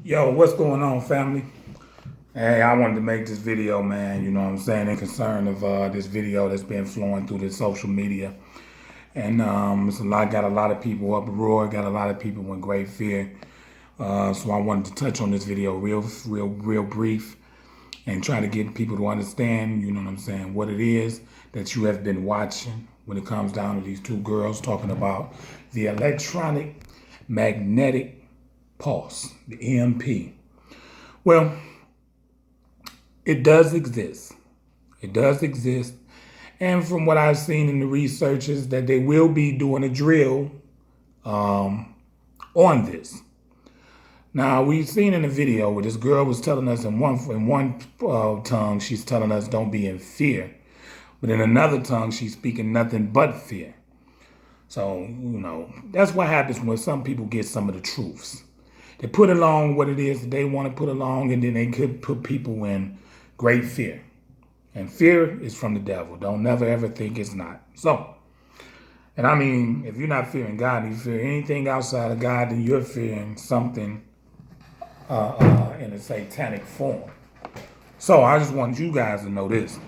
Yo, what's going on, family? Hey, I wanted to make this video, man, you know what I'm saying, in concern of this video that's been flowing through the social media. And got a lot of people uproar, got a lot of people in great fear. So I wanted to touch on this video real brief and try to get people to understand, you know what I'm saying, what it is that you have been watching when it comes down to these two girls talking about the electronic magnetic pulse, the EMP. Well, it does exist. It does exist. And from what I've seen in the research is that they will be doing a drill on this. Now, we've seen in the video where this girl was telling us in one tongue, she's telling us don't be in fear. But in another tongue, she's speaking nothing but fear. So, that's what happens when some people get some of the truths. They put along what it is that they want to put along, and then they could put people in great fear. And fear is from the devil. Don't never ever think it's not. So, and I mean, if you're not fearing God, and you fear anything outside of God, then you're fearing something in a satanic form. So I just want you guys to know this.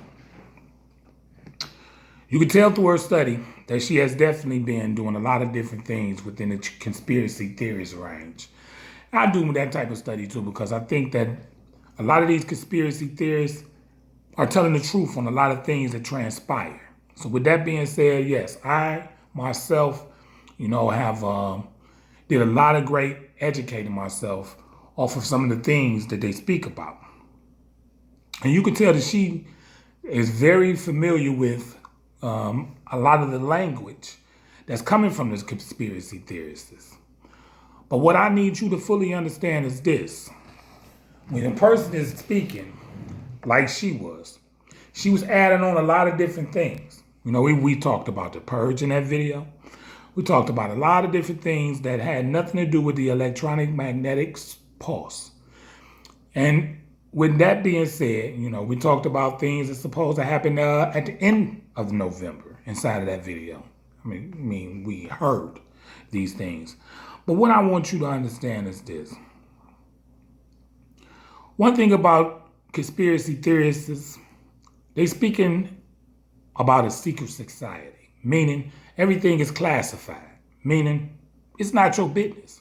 You can tell through her study that she has definitely been doing a lot of different things within the conspiracy theories range. I do that type of study too because I think that a lot of these conspiracy theorists are telling the truth on a lot of things that transpire. So with that being said, yes, I myself, have did a lot of great educating myself off of some of the things that they speak about. And you can tell that she is very familiar with a lot of the language that's coming from this conspiracy theorists. But what I need you to fully understand is this. When a person is speaking like she was adding on a lot of different things. We talked about the purge in that video. We talked about a lot of different things that had nothing to do with the electronic magnetic pulse. And with that being said, we talked about things that's supposed to happen at the end of November inside of that video. I mean, we heard these things. But what I want you to understand is this. One thing about conspiracy theorists is they speaking about a secret society, meaning everything is classified, meaning it's not your business.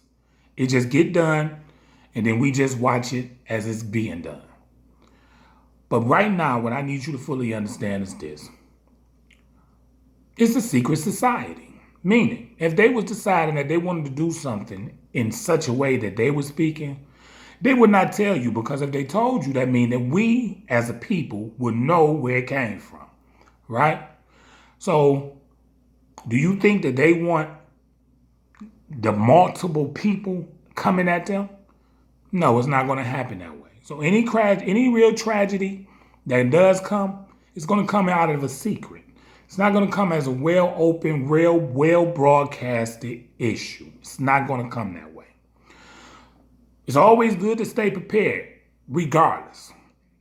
It just get done, and then we just watch it as it's being done. But right now, what I need you to fully understand is this. It's a secret society. Meaning, if they was deciding that they wanted to do something in such a way that they were speaking, they would not tell you, because if they told you, that means that we as a people would know where it came from, right? So, do you think that they want the multiple people coming at them? No, it's not going to happen that way. So any real tragedy that does come, it's going to come out of a secret. It's not going to come as a well-open, well-broadcasted issue. It's not going to come that way. It's always good to stay prepared, regardless.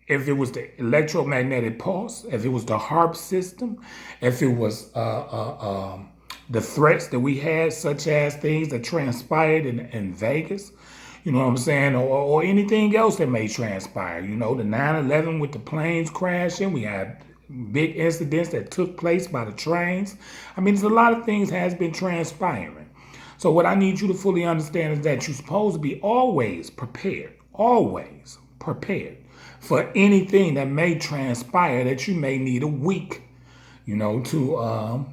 If it was the electromagnetic pulse, if it was the HARP system, if it was the threats that we had, such as things that transpired in Vegas, you know what I'm saying, or anything else that may transpire. The 9/11 with the planes crashing, we had big incidents that took place by the trains. I mean, there's a lot of things has been transpiring. So what I need you to fully understand is that you're supposed to be always prepared for anything that may transpire that you may need a week, to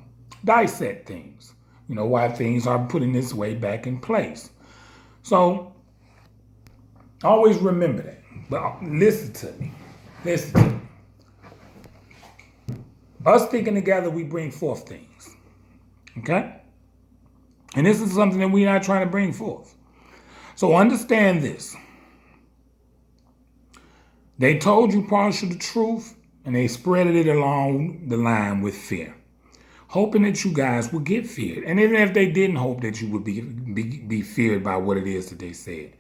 dissect things, why things are put in this way back in place. So always remember that. But listen to me. Us sticking together, we bring forth things. Okay? And this is something that we're not trying to bring forth. So understand this. They told you partial the truth, and they spreaded it along the line with fear, hoping that you guys would get feared. And even if they didn't hope that you would be feared by what it is that they said,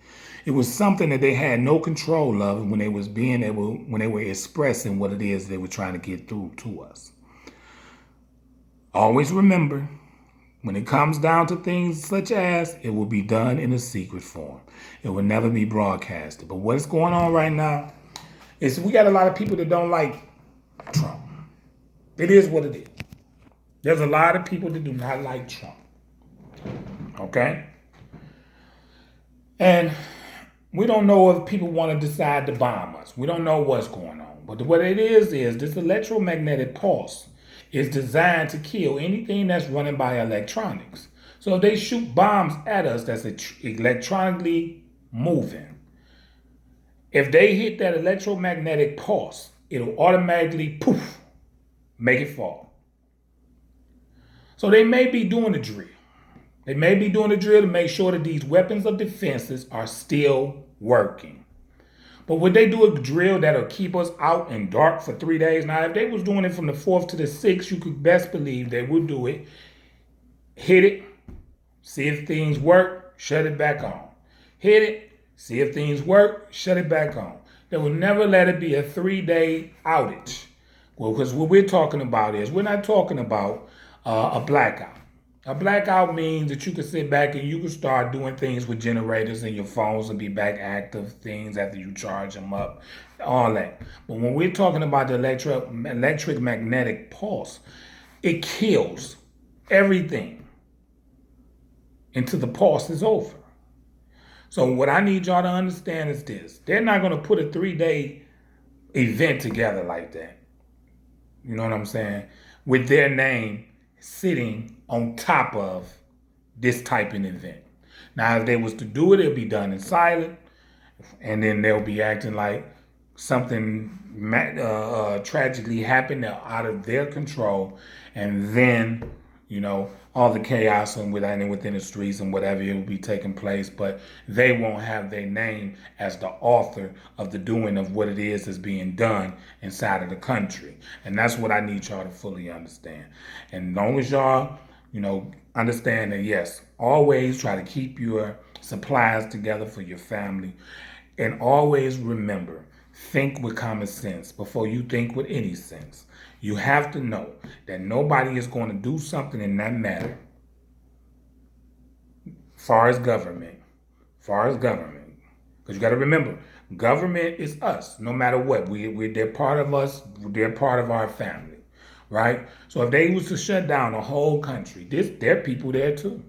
it was something that they had no control of when they were expressing what it is they were trying to get through to us. Always remember When it comes down to things such as, it will be done in a secret form. It will never be broadcasted. But what's going on right now is we got a lot of people that don't like Trump. It is what it is. There's a lot of people that do not like Trump. Okay? And we don't know if people want to decide to bomb us. We don't know what's going on. But what it is this electromagnetic pulse is designed to kill anything that's running by electronics. So if they shoot bombs at us that's electronically moving, if they hit that electromagnetic pulse, it'll automatically poof, make it fall. So they may be doing the drill. They may be doing the drill to make sure that these weapons of defenses are still working. But would they do a drill that'll keep us out in dark for 3 days? Now, if they was doing it from the 4th to the 6th, you could best believe they would do it. Hit it, see if things work, shut it back on. Hit it, see if things work, shut it back on. They will never let it be a 3-day outage. Well, because what we're talking about is, we're not talking about a blackout. A blackout means that you can sit back and you can start doing things with generators and your phones and be back active, things after you charge them up, all that. But when we're talking about the electric magnetic pulse, it kills everything until the pulse is over. So what I need y'all to understand is this. They're not going to put a 3-day event together like that. You know what I'm saying? With their name sitting on top of this type of event. Now, if they was to do it, it'll be done in silent, and then they'll be acting like something tragically happened out of their control, and then, you know, all the chaos and within the streets and whatever, it will be taking place, but they won't have their name as the author of the doing of what it is that's being done inside of the country. And that's what I need y'all to fully understand. And as long as y'all, you know, understand that, yes, always try to keep your supplies together for your family. And always remember, think with common sense before you think with any sense. You have to know that nobody is going to do something in that matter. Far as government. Because you got to remember, government is us, no matter what. They're part of us. They're part of our family, right? So if they was to shut down the whole country, there are people there too.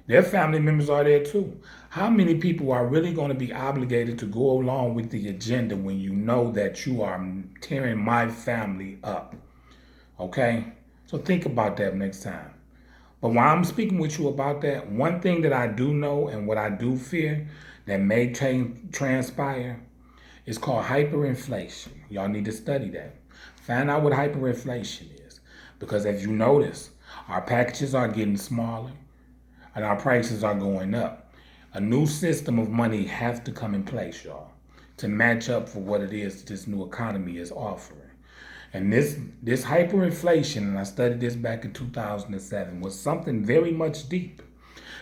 Their family members are there too. How many people are really going to be obligated to go along with the agenda when you know that you are tearing my family up? Okay? So think about that next time. But while I'm speaking with you about that, one thing that I do know and what I do fear that may transpire is called hyperinflation. Y'all need to study that. Find out what hyperinflation is. Because as you notice, our packages are getting smaller and our prices are going up. A new system of money has to come in place, y'all, to match up for what it is this new economy is offering. And this hyperinflation, and I studied this back in 2007, was something very much deep,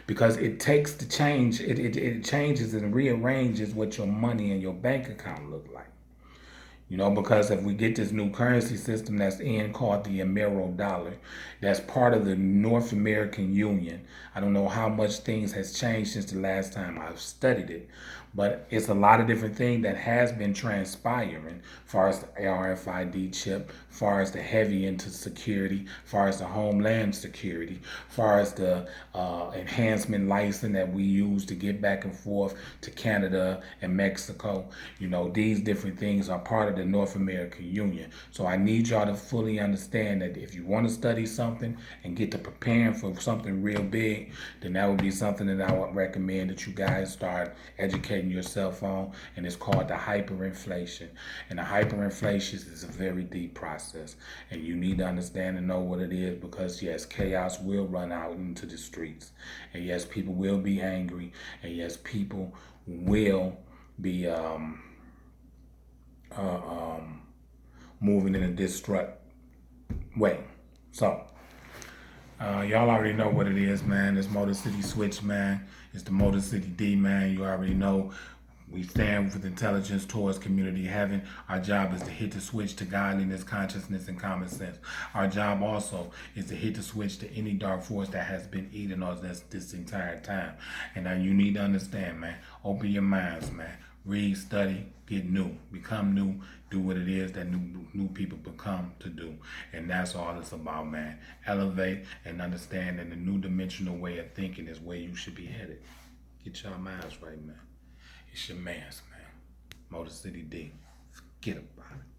because it takes the change, it changes and rearranges what your money and your bank account look like. You know, because if we get this new currency system that's in called the Amero dollar, that's part of the North American Union. I don't know how much things has changed since the last time I've studied it, but it's a lot of different things that has been transpiring, as far as the RFID chip, as far as the heavy into security, as far as the homeland security, as far as the enhancement license that we use to get back and forth to Canada and Mexico. You know, these different things are part of the North American Union. So I need y'all to fully understand that if you want to study something and get to preparing for something real big, then that would be something that I would recommend that you guys start educating yourself on, and it's called the hyperinflation. And the hyperinflation is a very deep process, and you need to understand and know what it is, because yes, chaos will run out into the streets, and yes, people will be angry, and yes, people will be moving in a destructive way. So y'all already know what it is, man. It's Motor City Switch, man. It's the Motor City D, man. You already know. We stand with intelligence towards community heaven. Our job is to hit the switch to godliness, consciousness, and common sense. Our job also is to hit the switch to any dark force that has been eating us this entire time. And now you need to understand, man. Open your minds, man. Read, study, get new, become new, do what it is that new people become to do. And that's all it's about, man. Elevate and understand that the new dimensional way of thinking is where you should be headed. Get your minds right, man. It's your man's, man. Motor City D. Forget about it.